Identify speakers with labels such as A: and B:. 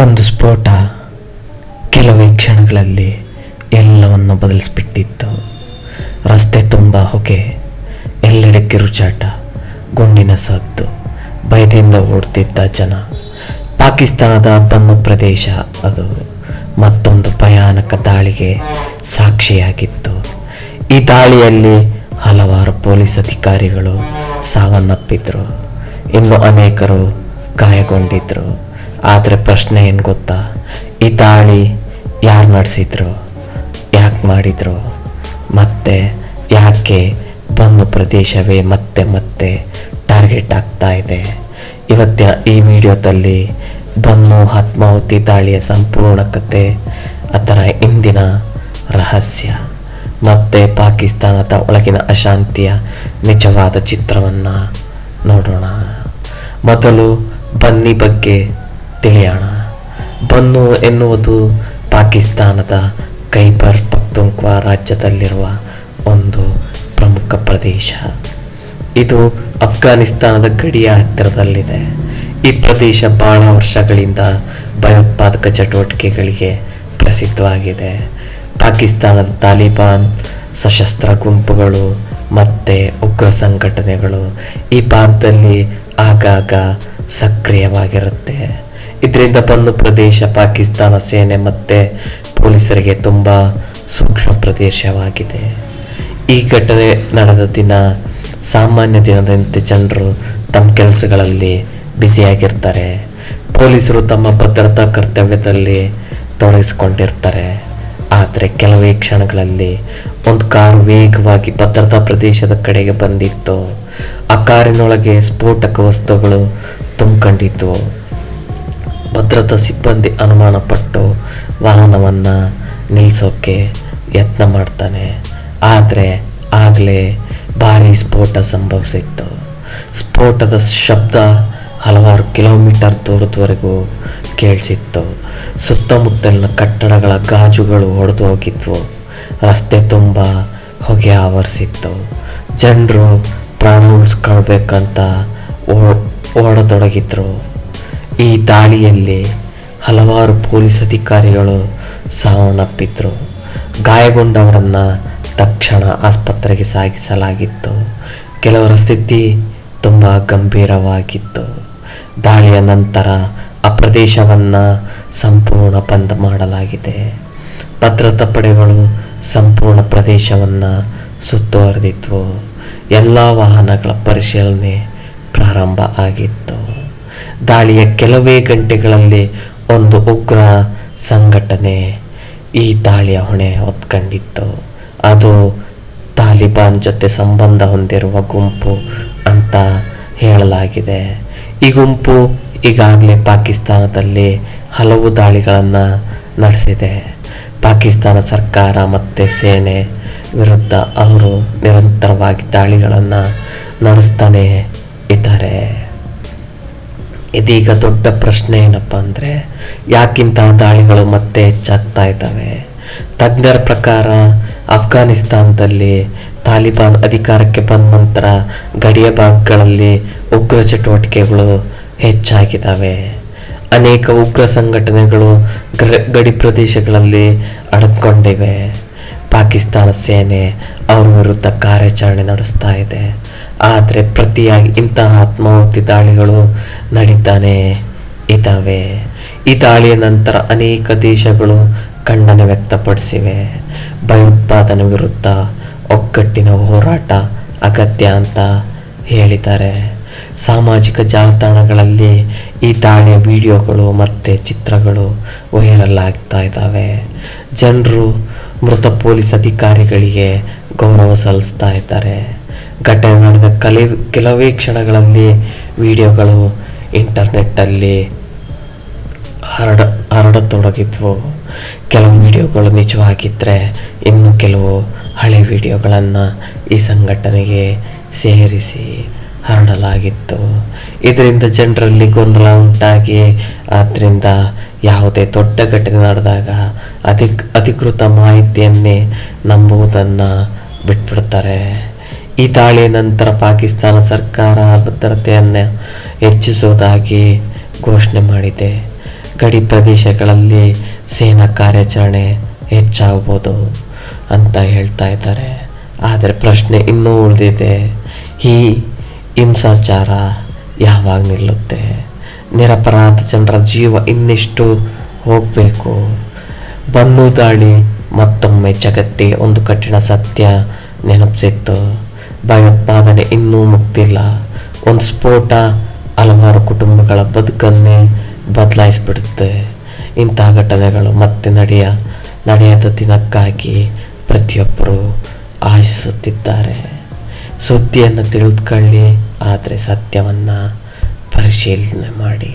A: ಒಂದು ಸ್ಫೋಟ ಕೆಲವೇ ಕ್ಷಣಗಳಲ್ಲಿ ಎಲ್ಲವನ್ನು ಬದಲಿಸಿಬಿಟ್ಟಿತ್ತು. ರಸ್ತೆ ತುಂಬ ಹೊಗೆ, ಎಲ್ಲೆಡೆ ಕಿರುಚಾಟ, ಗುಂಡಿನ ಸದ್ದು, ಭಯದಿಂದ ಓಡ್ತಿದ್ದ ಜನ. ಪಾಕಿಸ್ತಾನದ ಬನ್ನು ಪ್ರದೇಶ ಅದು ಮತ್ತೊಂದು ಭಯಾನಕ ದಾಳಿಗೆ ಸಾಕ್ಷಿಯಾಗಿತ್ತು. ಈ ದಾಳಿಯಲ್ಲಿ ಹಲವಾರು ಪೊಲೀಸ್ ಅಧಿಕಾರಿಗಳು ಸಾವನ್ನಪ್ಪಿದ್ರು, ಇನ್ನು ಅನೇಕರು ಗಾಯಗೊಂಡಿದ್ರು. ಆದರೆ ಪ್ರಶ್ನೆ ಏನು ಗೊತ್ತಾ, ಈ ದಾಳಿ ಯಾರು ನಡೆಸಿದ್ರು, ಯಾಕೆ ಮಾಡಿದ್ರು, ಮತ್ತೆ ಯಾಕೆ ಬನ್ನು ಪ್ರದೇಶವೇ ಮತ್ತೆ ಮತ್ತೆ ಟಾರ್ಗೆಟ್ ಆಗ್ತಾ ಇದೆ? ಇವತ್ತಿನ ಈ ವಿಡಿಯೋದಲ್ಲಿ ಬನ್ನು ಆತ್ಮಾಹುತಿ ದಾಳಿಯ ಸಂಪೂರ್ಣ ಕತೆ, ಅದರ ಹಿಂದಿನ ರಹಸ್ಯ ಮತ್ತು ಪಾಕಿಸ್ತಾನದ ಒಳಗಿನ ಅಶಾಂತಿಯ ನಿಜವಾದ ಚಿತ್ರವನ್ನು ನೋಡೋಣ. ಮೊದಲು ಬನ್ನಿ ಬಗ್ಗೆ ತಿಳಿಯೋಣ. ಬನ್ನು ಎನ್ನುವುದು ಪಾಕಿಸ್ತಾನದ ಖೈಬರ್ ಪಖ್ತೂನ್ಖ್ವಾ ರಾಜ್ಯದಲ್ಲಿರುವ ಒಂದು ಪ್ರಮುಖ ಪ್ರದೇಶ. ಇದು ಅಫ್ಘಾನಿಸ್ತಾನದ ಗಡಿಯ ಹತ್ತಿರದಲ್ಲಿದೆ. ಈ ಪ್ರದೇಶ ಬಹಳ ವರ್ಷಗಳಿಂದ ಭಯೋತ್ಪಾದಕ ಚಟುವಟಿಕೆಗಳಿಗೆ ಪ್ರಸಿದ್ಧವಾಗಿದೆ. ಪಾಕಿಸ್ತಾನದ ತಾಲಿಬಾನ್ ಸಶಸ್ತ್ರ ಗುಂಪುಗಳು ಮತ್ತು ಉಗ್ರ ಸಂಘಟನೆಗಳು ಈ ಭಾಗದಲ್ಲಿ ಆಗಾಗ ಸಕ್ರಿಯವಾಗಿರುತ್ತೆ. ಇದರಿಂದ ಬನ್ನು ಪ್ರದೇಶ ಪಾಕಿಸ್ತಾನ ಸೇನೆ ಮತ್ತು ಪೊಲೀಸರಿಗೆ ತುಂಬ ಸೂಕ್ಷ್ಮ ಪ್ರದೇಶವಾಗಿದೆ. ಈ ಘಟನೆ ನಡೆದ ದಿನ ಸಾಮಾನ್ಯ ದಿನದಂತೆ ಜನರು ತಮ್ಮ ಕೆಲಸಗಳಲ್ಲಿ ಬ್ಯುಸಿಯಾಗಿರ್ತಾರೆ. ಪೊಲೀಸರು ತಮ್ಮ ಭದ್ರತಾ ಕರ್ತವ್ಯದಲ್ಲಿ ತೊಡಗಿಸಿಕೊಂಡಿರ್ತಾರೆ. ಆದರೆ ಕೆಲವೇ ಕ್ಷಣಗಳಲ್ಲಿ ಒಂದು ಕಾರು ವೇಗವಾಗಿ ಭದ್ರತಾ ಪ್ರದೇಶದ ಕಡೆಗೆ ಬಂದಿತ್ತು. ಆ ಕಾರಿನೊಳಗೆ ಸ್ಫೋಟಕ ವಸ್ತುಗಳು ತುಂಬಿಕೊಂಡಿದ್ವು. ಭದ್ರತಾ ಸಿಬ್ಬಂದಿ ಅನುಮಾನಪಟ್ಟು ವಾಹನವನ್ನು ನಿಲ್ಲಿಸೋಕ್ಕೆ ಯತ್ನ ಮಾಡ್ತಾನೆ. ಆದರೆ ಆಗಲೇ ಭಾರೀ ಸ್ಫೋಟ ಸಂಭವಿಸಿತ್ತು. ಸ್ಫೋಟದ ಶಬ್ದ ಹಲವಾರು ಕಿಲೋಮೀಟರ್ ದೂರದವರೆಗೂ ಕೇಳಿಸಿತ್ತು. ಸುತ್ತಮುತ್ತಲಿನ ಕಟ್ಟಡಗಳ ಗಾಜುಗಳು ಒಡೆದು ಹೋಗಿದ್ವು. ರಸ್ತೆ ತುಂಬ ಹೊಗೆ ಆವರಿಸಿತ್ತು. ಜನರು ಪ್ರಾಣ ಉಳಿಸ್ಕೊಳ್ಬೇಕಂತ ಓಡತೊಡಗಿದ್ರು. ಈ ದಾಳಿಯಲ್ಲಿ ಹಲವಾರು ಪೊಲೀಸ್ ಅಧಿಕಾರಿಗಳು ಸಾವನ್ನಪ್ಪಿದ್ರು. ಗಾಯಗೊಂಡವರನ್ನು ತಕ್ಷಣ ಆಸ್ಪತ್ರೆಗೆ ಸಾಗಿಸಲಾಗಿತ್ತು. ಕೆಲವರ ಸ್ಥಿತಿ ತುಂಬ ಗಂಭೀರವಾಗಿತ್ತು. ದಾಳಿಯ ನಂತರ ಆ ಪ್ರದೇಶವನ್ನು ಸಂಪೂರ್ಣ ಬಂದ್ ಮಾಡಲಾಗಿದೆ. ಭದ್ರತಾ ಪಡೆಗಳು ಸಂಪೂರ್ಣ ಪ್ರದೇಶವನ್ನು ಸುತ್ತುವರೆದಿದ್ವು. ಎಲ್ಲ ವಾಹನಗಳ ಪರಿಶೀಲನೆ ಪ್ರಾರಂಭ ಆಗಿತ್ತು. ದಾಳಿಯ ಕೆಲವೇ ಗಂಟೆಗಳಲ್ಲಿ ಒಂದು ಉಗ್ರ ಸಂಘಟನೆ ಈ ದಾಳಿಯ ಹೊಣೆ ಹೊತ್ಕೊಂಡಿತ್ತು. ಅದು ತಾಲಿಬಾನ್ ಜೊತೆ ಸಂಬಂಧ ಹೊಂದಿರುವ ಗುಂಪು ಅಂತ ಹೇಳಲಾಗಿದೆ. ಈ ಗುಂಪು ಈಗಾಗಲೇ ಪಾಕಿಸ್ತಾನದಲ್ಲಿ ಹಲವು ದಾಳಿಗಳನ್ನು ನಡೆಸಿದೆ. ಪಾಕಿಸ್ತಾನ ಸರ್ಕಾರ ಮತ್ತು ಸೇನೆ ವಿರುದ್ಧ ಅವರು ನಿರಂತರವಾಗಿ ದಾಳಿಗಳನ್ನು ನಡೆಸ್ತಾನೆ ಇದ್ದಾರೆ. ಇದೀಗ ದೊಡ್ಡ ಪ್ರಶ್ನೆ ಏನಪ್ಪ ಅಂದರೆ, ಯಾಕಿಂತಹ ದಾಳಿಗಳು ಮತ್ತೆ ಹೆಚ್ಚಾಗ್ತಾ ಇದ್ದಾವೆ? ತಜ್ಞರ ಪ್ರಕಾರ ಅಫ್ಘಾನಿಸ್ತಾನದಲ್ಲಿ ತಾಲಿಬಾನ್ ಅಧಿಕಾರಕ್ಕೆ ಬಂದ ನಂತರ ಗಡಿಯ ಭಾಗಗಳಲ್ಲಿ ಉಗ್ರ ಚಟುವಟಿಕೆಗಳು ಹೆಚ್ಚಾಗಿದ್ದಾವೆ. ಅನೇಕ ಉಗ್ರ ಸಂಘಟನೆಗಳು ಗಡಿ ಪ್ರದೇಶಗಳಲ್ಲಿ ಅಡಕೊಂಡಿವೆ. ಪಾಕಿಸ್ತಾನ ಸೇನೆ ಅವರ ವಿರುದ್ಧ ಕಾರ್ಯಾಚರಣೆ ನಡೆಸ್ತಾ ಇದೆ. ಆದರೆ ಪ್ರತಿಯಾಗಿ ಇಂತಹ ಆತ್ಮಾಹುತಿ ದಾಳಿಗಳು ನಡೀತಾನೆ ಇದ್ದಾವೆ. ಈ ದಾಳಿಯ ನಂತರ ಅನೇಕ ದೇಶಗಳು ಖಂಡನೆ ವ್ಯಕ್ತಪಡಿಸಿವೆ. ಭಯೋತ್ಪಾದನೆ ವಿರುದ್ಧ ಒಗ್ಗಟ್ಟಿನ ಹೋರಾಟ ಅಗತ್ಯ ಅಂತ ಹೇಳಿದ್ದಾರೆ. ಸಾಮಾಜಿಕ ಜಾಲತಾಣಗಳಲ್ಲಿ ಈ ದಾಳಿಯ ವಿಡಿಯೋಗಳು ಮತ್ತು ಚಿತ್ರಗಳು ವೈರಲ್ ಆಗ್ತಾ ಇದ್ದಾವೆ. ಜನರು ಮೃತ ಪೊಲೀಸ್ ಅಧಿಕಾರಿಗಳಿಗೆ ಗೌರವ ಸಲ್ಲಿಸ್ತಾ ಇದ್ದಾರೆ. ಘಟನೆ ನಡೆದ ಕೆಲವೇ ಕ್ಷಣಗಳಲ್ಲಿ ವಿಡಿಯೋಗಳು ಇಂಟರ್ನೆಟ್ಟಲ್ಲಿ ಹರಡತೊಡಗಿದ್ವು. ಕೆಲವು ವಿಡಿಯೋಗಳು ನಿಜವಾಗಿದ್ದರೆ ಇನ್ನು ಕೆಲವು ಹಳೆ ವಿಡಿಯೋಗಳನ್ನು ಈ ಸಂಘಟನೆಗೆ ಸೇರಿಸಿ ಹರಡಲಾಗಿತ್ತು. ಇದರಿಂದ ಜನರಲ್ಲಿ ಗೊಂದಲ ಉಂಟಾಗಿ ಆದ್ದರಿಂದ ಯಾವುದೇ ದೊಡ್ಡ ಘಟನೆ ನಡೆದಾಗ ಅಧಿಕೃತ ಮಾಹಿತಿಯನ್ನೇ ನಂಬುವುದನ್ನು ಬಿಟ್ಬಿಡ್ತಾರೆ. ಈ ದಾಳಿಯ ನಂತರ ಪಾಕಿಸ್ತಾನ ಸರ್ಕಾರ ಭದ್ರತೆಯನ್ನು ಹೆಚ್ಚಿಸುವುದಾಗಿ ಘೋಷಣೆ ಮಾಡಿದೆ. ಗಡಿ ಪ್ರದೇಶಗಳಲ್ಲಿ ಸೇನಾ ಕಾರ್ಯಾಚರಣೆ ಹೆಚ್ಚಾಗ್ಬೋದು ಅಂತ ಹೇಳ್ತಾ ಇದ್ದಾರೆ. ಆದರೆ ಪ್ರಶ್ನೆ ಇನ್ನೂ ಉಳಿದಿದೆ, ಈ ಹಿಂಸಾಚಾರ ಯಾವಾಗ ನಿಲ್ಲುತ್ತೆ? ನಿರಪರಾಧ ಜನರ ಜೀವ ಇನ್ನೆಷ್ಟು ಹೋಗಬೇಕು? ಬನ್ನು ದಾಳಿ ಮತ್ತೊಮ್ಮೆ ಜಗತ್ತಿಗೆ ಒಂದು ಕಠಿಣ ಸತ್ಯ ನೆನಪಿಸಿತ್ತು. ಭಯೋತ್ಪಾದನೆ ಇನ್ನೂ ಮುಗ್ದಿಲ್ಲ. ಒಂದು ಸ್ಫೋಟ ಹಲವಾರು ಕುಟುಂಬಗಳ ಬದುಕನ್ನೇ ಬದಲಾಯಿಸಿಬಿಡುತ್ತೆ. ಇಂಥ ಘಟನೆಗಳು ಮತ್ತೆ ನಡೆಯದ ದಿನಕ್ಕಾಗಿ ಪ್ರತಿಯೊಬ್ಬರು ಆಶಿಸುತ್ತಿದ್ದಾರೆ. ಸುದ್ದಿಯನ್ನು ತಿಳಿದುಕೊಳ್ಳಿ, ಆದರೆ ಸತ್ಯವನ್ನು ಪರಿಶೀಲನೆ ಮಾಡಿ.